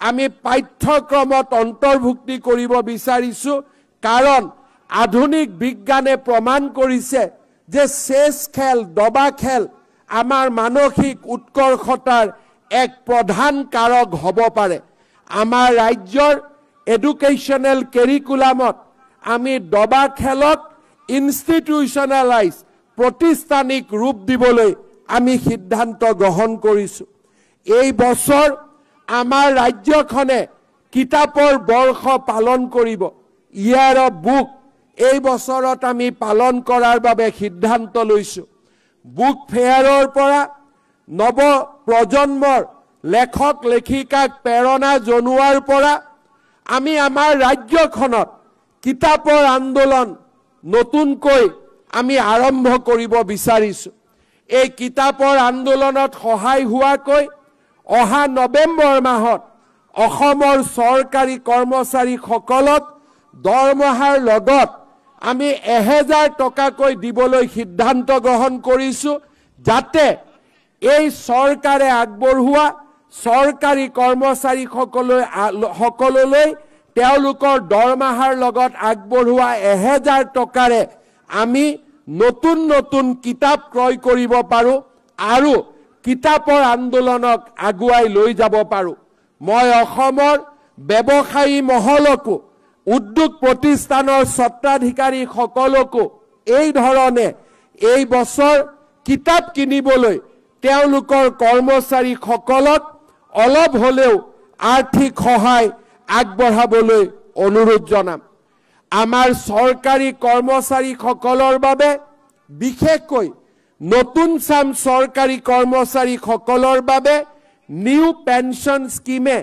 আমি পাঠ্যক্ৰমত অন্তৰ্ভুক্তি কৰিব বিচাৰিছো কাৰণ আধুনিক বিজ্ঞানে প্ৰমাণ কৰিছে যে চেছ খেল দবা খেল আমাৰ মানসিক উৎকৰ্ষতাৰ এক প্ৰধান কাৰক হ'ব পাৰে আমাৰ ৰাজ্যৰ এডুকেশ্যনেল কাৰিকুলামত আমি দবা খেলক ইনষ্টিটিউচনেলাইজ প্ৰতিষ্ঠানিক ৰূপ দিবলৈ আমি সিদ্ধান্ত গ্ৰহণ কৰিছো এই বছৰ আমাৰ ৰাজ্যখনে কিতাপৰ বৰ্ষ পালন কৰিব ইয়াৰ বুক এই বছৰত আমি পালন কৰাৰ বাবে সিদ্ধান্ত লৈছো বুক ফেয়াৰৰ পৰা নৱ প্ৰজন্মৰ লেখক লেখিকাক প্ৰেৰণা জনোৱাৰ পৰা আমি আমাৰ ৰাজ্যখনত কিতাপৰ আন্দোলন নতুনকৈ আমি আৰম্ভ কৰিব বিচাৰিছো এই কিতাপৰ আন্দোলনত সহায় হোৱাকৈ অহা নৱেম্বৰ মাহত অসমৰ চৰকাৰী কৰ্মচাৰীসকলক দৰমহাৰ লগত আমি 1000 টকাকৈ দিবলৈ সিদ্ধান্ত গ্ৰহণ কৰিছো যাতে এই চৰকাৰে আগবঢ়োৱা চৰকাৰী কৰ্মচাৰীসকললৈ তেওঁলোকৰ দৰমহাৰ লগত আগবঢ়োৱা 1000 টকাৰে আমি নতুন নতুন কিতাপ ক্ৰয় কৰিব পাৰো আৰু কিতাপৰ আন্দোলনক আগুৱাই লৈ যাব পাৰো মই অসমৰ ব্যৱসায়ী মহলকো উদ্যোগ প্ৰতিষ্ঠানৰ স্বত্বাধিকাৰী সকলকো এই ধৰণে এই বছৰ কিতাপ কিনিবলৈ তেওঁলোকৰ কৰ্মচাৰী সকলক অলপ হলেও আৰ্থিক সহায় আগবঢ়াবলৈ অনুৰোধ জনাম আমাৰ চৰকাৰী কৰ্মচাৰী সকলৰ বাবে বিশেষকৈ নতুন চাম চৰকাৰী কৰ্মচাৰী সকলৰ বাবে নিউ পেনশন স্কিমে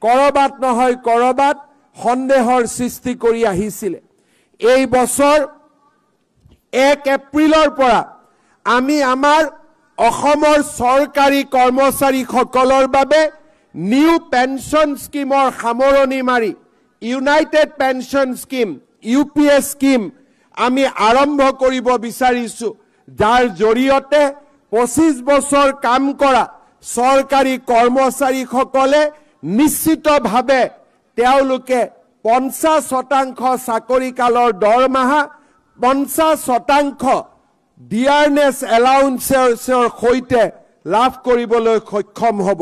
কৰবাত নহয় কৰবাত সন্দেহৰ সৃষ্টি কৰি আহিছিল এই বছৰ 1 এপ্ৰিলৰ পৰা আমি আমাৰ অসমৰ চৰকাৰী কৰ্মচাৰী সকলৰ বাবে নিউ পেনশন স্কিমৰ সামৰণি মাৰি United pension scheme UPS scheme আমি আৰম্ভ কৰিব বিচাৰিছো যাৰ জৰিয়তে 25 বছৰ কাম কৰা চৰকাৰী কৰ্মচাৰীসকলে নিশ্চিতভাৱে তেওঁলোকে 50% চাকৰি কালৰ দৰমহা 50% ডিয়াৰনেছ এলাউন্সৰ সৈতে লাভ কৰিবলৈ সক্ষম হ'ব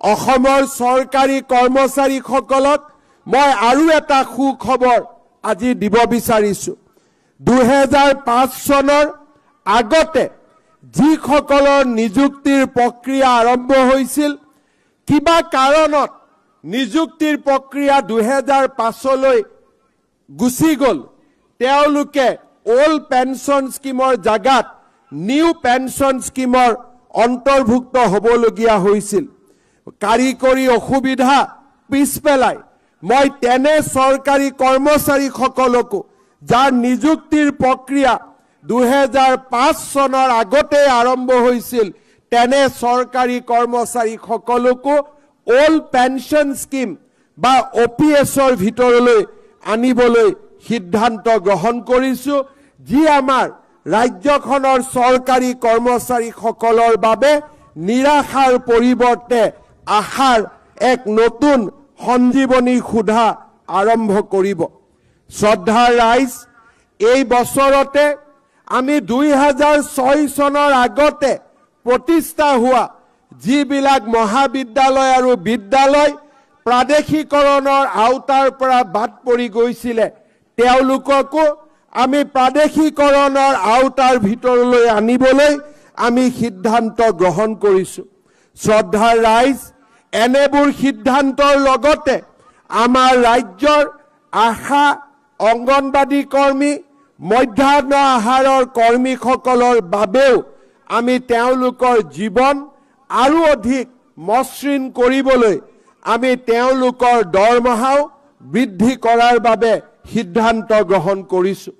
অসমৰ চৰকাৰী কৰ্মচাৰীসকলক মই আৰু এটা সুখবৰ আজি দিব বিচাৰিছো 2005 চনৰ আগতে যিসকলৰ নিযুক্তিৰ প্ৰক্ৰিয়া আৰম্ভ হৈছিল কিবা কাৰণত নিযুক্তিৰ প্ৰক্ৰিয়া 2005 লৈ গুচি গল তেওঁলোকে ওল্ড পেনশন স্কিমৰ জাগাত নিউ পেনশন স্কিমৰ অন্তৰ্ভুক্ত হ'বলগীয়া হৈছিল কাৰিকৰী অসুবিধা পিছপেলাই মই তেনে চৰকাৰী কৰ্মচাৰীসকলকো যাৰ নিযুক্তিৰ প্ৰক্ৰিয়া 2005 চনৰ আগতে আৰম্ভ হৈছিল তেনে চৰকাৰী কৰ্মচাৰীসকলকো ওল্ড পেনশন স্কিম বা ওপিএছৰ ভিতৰলৈ আনিবলৈ সিদ্ধান্ত গ্ৰহণ কৰিছো যি আমাৰ ৰাজ্যখনৰ চৰকাৰী কৰ্মচাৰীসকলৰ বাবে নিৰাশাৰ পৰিৱৰ্তে আশাৰ এক নতুন সঞ্জীৱনী সুধা আৰম্ভ কৰিব শ্ৰদ্ধাৰ ৰাইজ এই বছৰতে আমি 2006 চনৰ আগতে প্ৰতিষ্ঠা হোৱা যিবিলাক মহাবিদ্যালয় আৰু বিদ্যালয় প্ৰাদেশিকৰণৰ আওতাৰ পৰা বাদ পৰি গৈছিল তেওঁলোককো আমি প্ৰাদেশিকৰণৰ আওতাৰ ভিতৰলৈ আনিবলৈ আমি সিদ্ধান্ত গ্ৰহণ কৰিছো শ্ৰদ্ধাৰ ৰাইজ এনেবোৰ সিদ্ধান্তৰ লগতে আমাৰ ৰাজ্যৰ আশা অংগনবাদী কৰ্মী মধ্যাহ্ন আহাৰৰ কৰ্মীসকলৰ বাবেও আমি তেওঁলোকৰ জীৱন আৰু অধিক মসৃণ কৰিবলৈ আমি তেওঁলোকৰ দৰমহাও বৃদ্ধি কৰাৰ বাবে সিদ্ধান্ত গ্ৰহণ কৰিছো